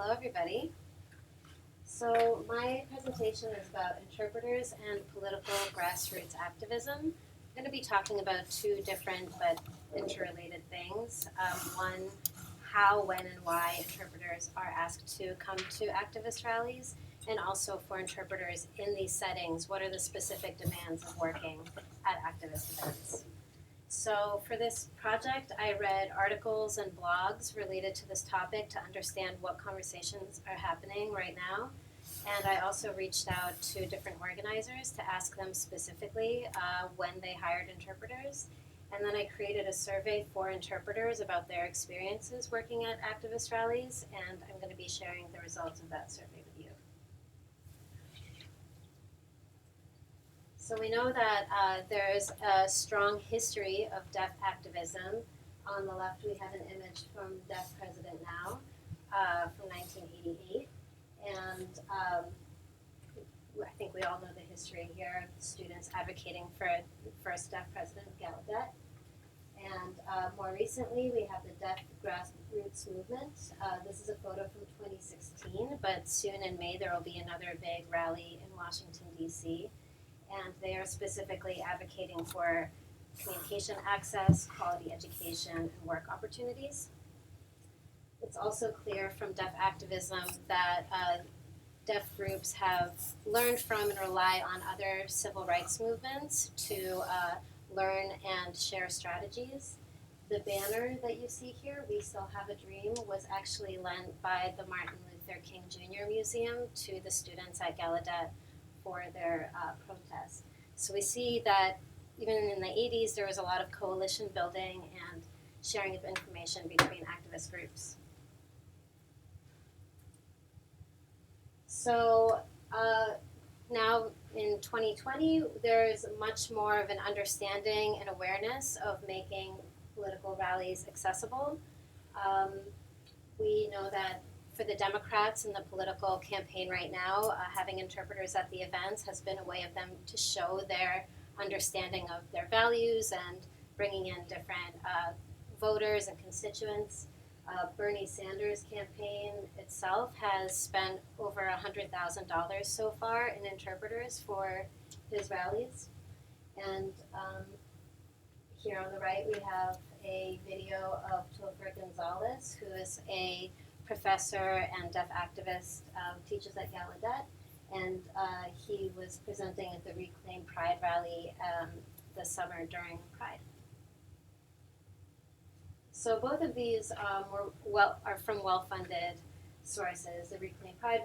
Hello everybody. So my presentation is about interpreters and political grassroots activism. I'm going to be talking about two different but interrelated things. One, how, when, and why interpreters are asked to come to activist rallies, and also for interpreters in these settings, what are the specific demands of working at activist events. So for this project, I read articles and blogs related to this topic to understand what conversations are happening right now. And I also reached out to different organizers to ask them specifically when they hired interpreters. And then I created a survey for interpreters about their experiences working at activist rallies, and I'm going to be sharing the results of that survey with you. So we know that there's a strong history of deaf activism. On the left, we have an image from Deaf President Now from 1988. And I think we all know the history here of the students advocating for the first deaf president of Gallaudet. And more recently, we have the Deaf Grassroots Movement. This is a photo from 2016, but soon in May, there will be another big rally in Washington, D.C., and they are specifically advocating for communication access, quality education, and work opportunities. It's also clear from deaf activism that deaf groups have learned from and rely on other civil rights movements to learn and share strategies. The banner that you see here, We Still Have a Dream, was actually lent by the Martin Luther King Jr. Museum to the students at Gallaudet for their protest. So we see that even in the 80s, there was a lot of coalition building and sharing of information between activist groups. So now in 2020, there's much more of an understanding and awareness of making political rallies accessible. We know that for the Democrats in the political campaign right now, having interpreters at the events has been a way of them to show their understanding of their values and bringing in different voters and constituents. Bernie Sanders' campaign itself has spent over $100,000 so far in interpreters for his rallies. And here on the right, we have a video of Topher Gonzalez, who is a professor and deaf activist, teaches at Gallaudet, and he was presenting at the Reclaim Pride rally this summer during Pride. So both of these are from well-funded sources. The Reclaim Pride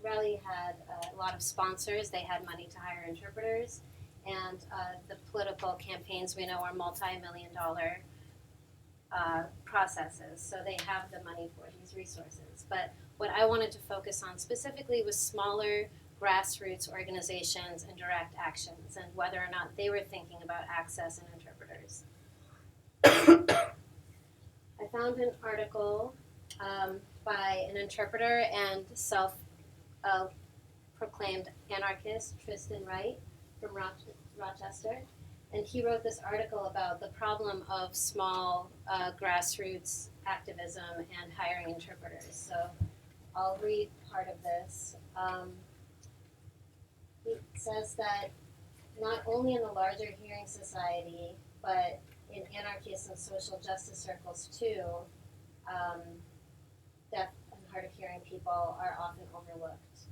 rally had a lot of sponsors. They had money to hire interpreters, and the political campaigns we know are multi-million-dollar processes, so they have the money for these resources. But what I wanted to focus on specifically was smaller grassroots organizations and direct actions, and whether or not they were thinking about access and interpreters. I found an article by an interpreter and self-proclaimed anarchist, Tristan Wright, from Rochester. And he wrote this article about the problem of small grassroots activism and hiring interpreters. So I'll read part of this. He says that not only in the larger hearing society, but in anarchist and social justice circles too, deaf and hard of hearing people are often overlooked.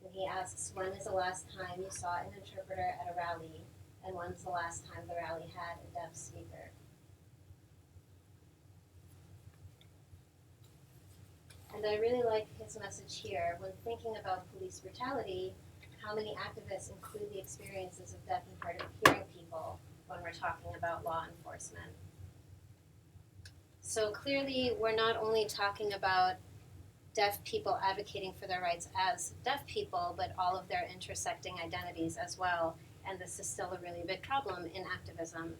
And he asks, when is the last time you saw an interpreter at a rally? And when's the last time the rally had a deaf speaker? And I really like his message here. When thinking about police brutality, how many activists include the experiences of deaf and hard of hearing people when we're talking about law enforcement? So clearly, we're not only talking about deaf people advocating for their rights as deaf people, but all of their intersecting identities as well. And this is still a really big problem in activism.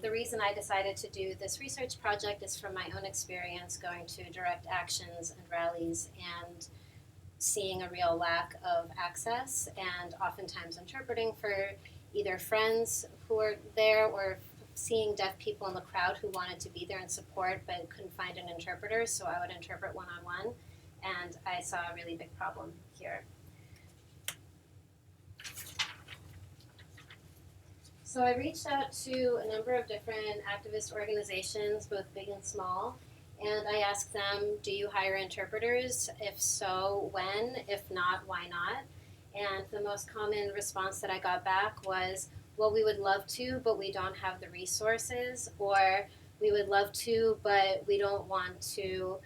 The reason I decided to do this research project is from my own experience going to direct actions and rallies and seeing a real lack of access, and oftentimes interpreting for either friends who are there or seeing deaf people in the crowd who wanted to be there and support but couldn't find an interpreter, so I would interpret one-on-one, and I saw a really big problem here. So I reached out to a number of different activist organizations, both big and small, and I asked them, do you hire interpreters? If so, when? If not, why not? And the most common response that I got back was, well, we would love to, but we don't have the resources, or we would love to, but we don't want to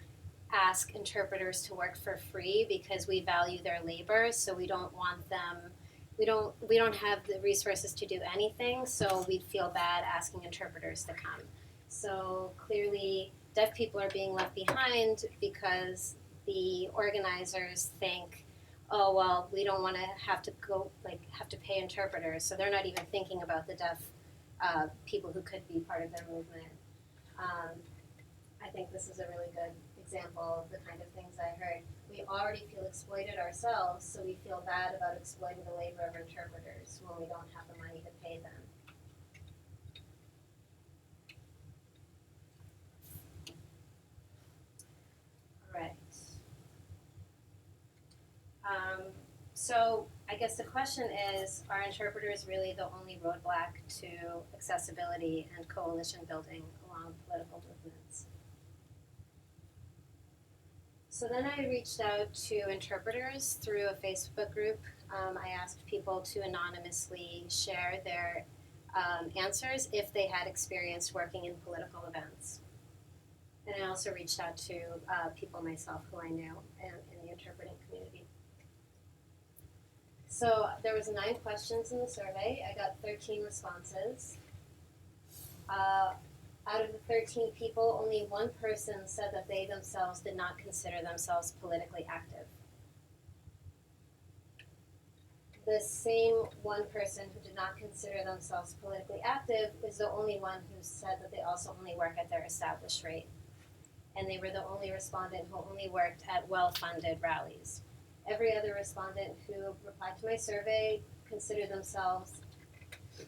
ask interpreters to work for free because we value their labor, so we don't want them, we don't have the resources to do anything, so we'd feel bad asking interpreters to come. So clearly deaf people are being left behind because the organizers think, oh, well, we don't want to have to pay interpreters, so they're not even thinking about the deaf people who could be part of their movement. I think this is a really good example of the kind of things I heard. We already feel exploited ourselves, so we feel bad about exploiting the labor of interpreters when we don't have the money to pay them. All right. So I guess the question is, are interpreters really the only roadblock to accessibility and coalition building along political movements? So then I reached out to interpreters through a Facebook group. I asked people to anonymously share their answers if they had experience working in political events. And I also reached out to people myself who I knew in the interpreting community. So there was 9 questions in the survey. I got 13 responses. Out of the 13 people, only 1 person said that they themselves did not consider themselves politically active. The same 1 person who did not consider themselves politically active is the only one who said that they also only work at their established rate. And they were the only respondent who only worked at well-funded rallies. Every other respondent who replied to my survey considered themselves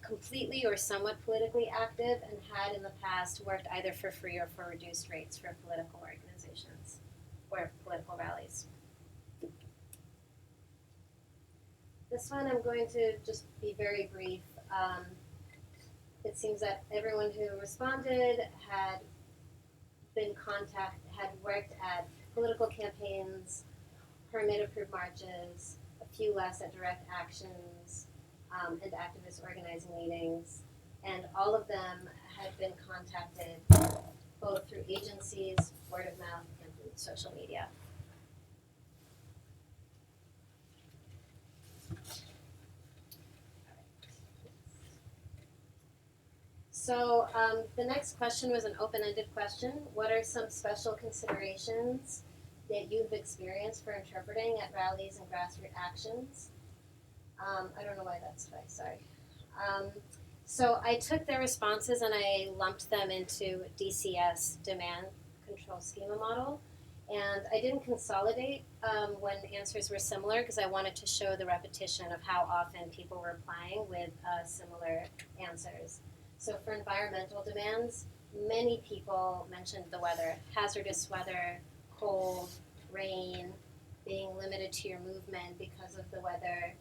completely or somewhat politically active and had in the past worked either for free or for reduced rates for political organizations or political rallies. This one I'm going to just be very brief. It seems that everyone who responded had worked at political campaigns, permit-approved marches, a few less at direct actions, and activist organizing meetings, and all of them had been contacted both through agencies, word of mouth, and through social media. So the next question was an open-ended question. What are some special considerations that you've experienced for interpreting at rallies and grassroots actions? I don't know why that's twice, sorry. So I took their responses and I lumped them into DCS, Demand Control Schema Model. And I didn't consolidate when answers were similar because I wanted to show the repetition of how often people were applying with similar answers. So for environmental demands, many people mentioned the weather, hazardous weather, cold, rain, being limited to your movement because of the weather.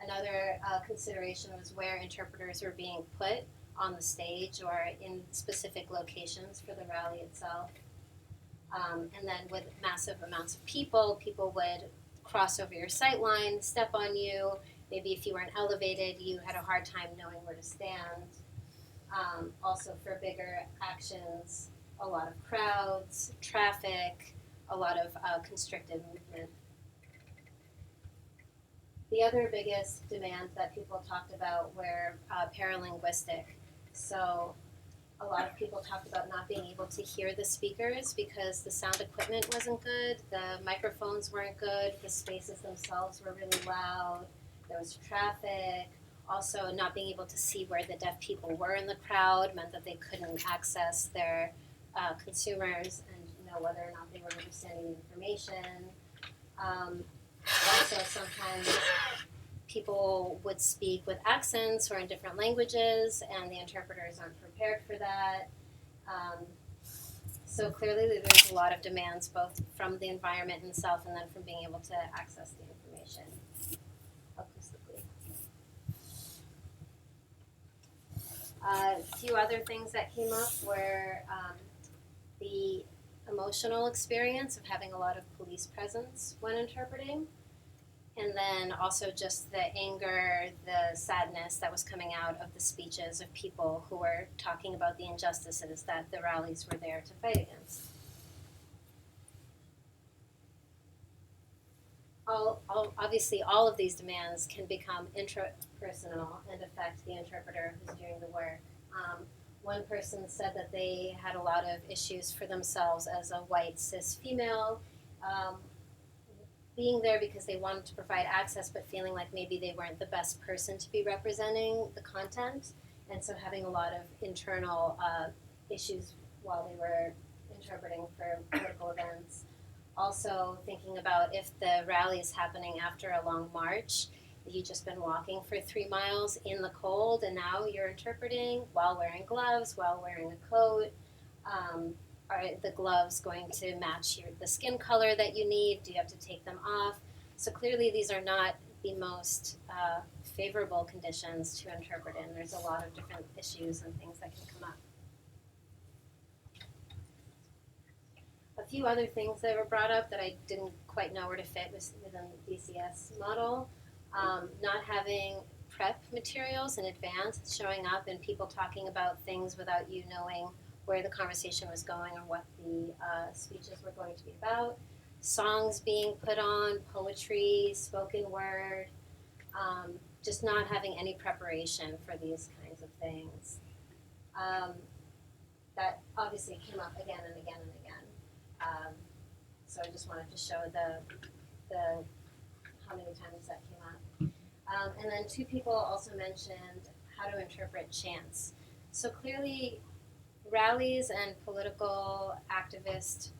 Another consideration was where interpreters were being put on the stage or in specific locations for the rally itself. And then with massive amounts of people, people would cross over your sight line, step on you. Maybe if you weren't elevated, you had a hard time knowing where to stand. Also for bigger actions, a lot of crowds, traffic, a lot of constricted movement. The other biggest demands that people talked about were paralinguistic. So a lot of people talked about not being able to hear the speakers because the sound equipment wasn't good, the microphones weren't good, the spaces themselves were really loud, there was traffic. Also, not being able to see where the deaf people were in the crowd meant that they couldn't access their consumers and know whether or not they were understanding the information. Also, sometimes people would speak with accents or in different languages, and the interpreters aren't prepared for that. So clearly there's a lot of demands both from the environment itself and then from being able to access the information acoustically. A few other things that came up were the emotional experience of having a lot of police presence when interpreting, and then also just the anger, the sadness that was coming out of the speeches of people who were talking about the injustices that the rallies were there to fight against. Obviously, all of these demands can become intrapersonal and affect the interpreter who's doing the work. One person said that they had a lot of issues for themselves as a white cis female, being there because they wanted to provide access, but feeling like maybe they weren't the best person to be representing the content, and so having a lot of internal issues while they were interpreting for political events. Also thinking about if the rally is happening after a long march, you've just been walking for 3 miles in the cold, and now you're interpreting while wearing gloves, while wearing a coat. Are the gloves going to match the skin color that you need? Do you have to take them off? So clearly these are not the most favorable conditions to interpret in. There's a lot of different issues and things that can come up. A few other things that were brought up that I didn't quite know where to fit within the DCS model. Not having prep materials in advance, showing up and people talking about things without you knowing where the conversation was going or what the speeches were going to be about. Songs being put on, poetry, spoken word, just not having any preparation for these kinds of things. That obviously came up again and again and again. So I just wanted to show the how many times that came up. And then 2 people also mentioned how to interpret chants. So clearly, rallies and political activist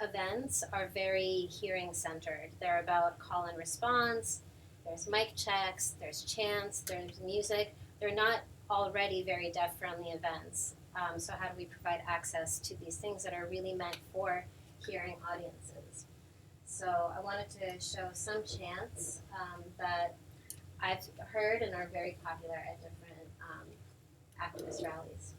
events are very hearing centered. They're about call and response, there's mic checks, there's chants, there's music. They're not already very deaf friendly events. So how do we provide access to these things that are really meant for hearing audiences? So I wanted to show some chants that I've heard and are very popular at different activist rallies.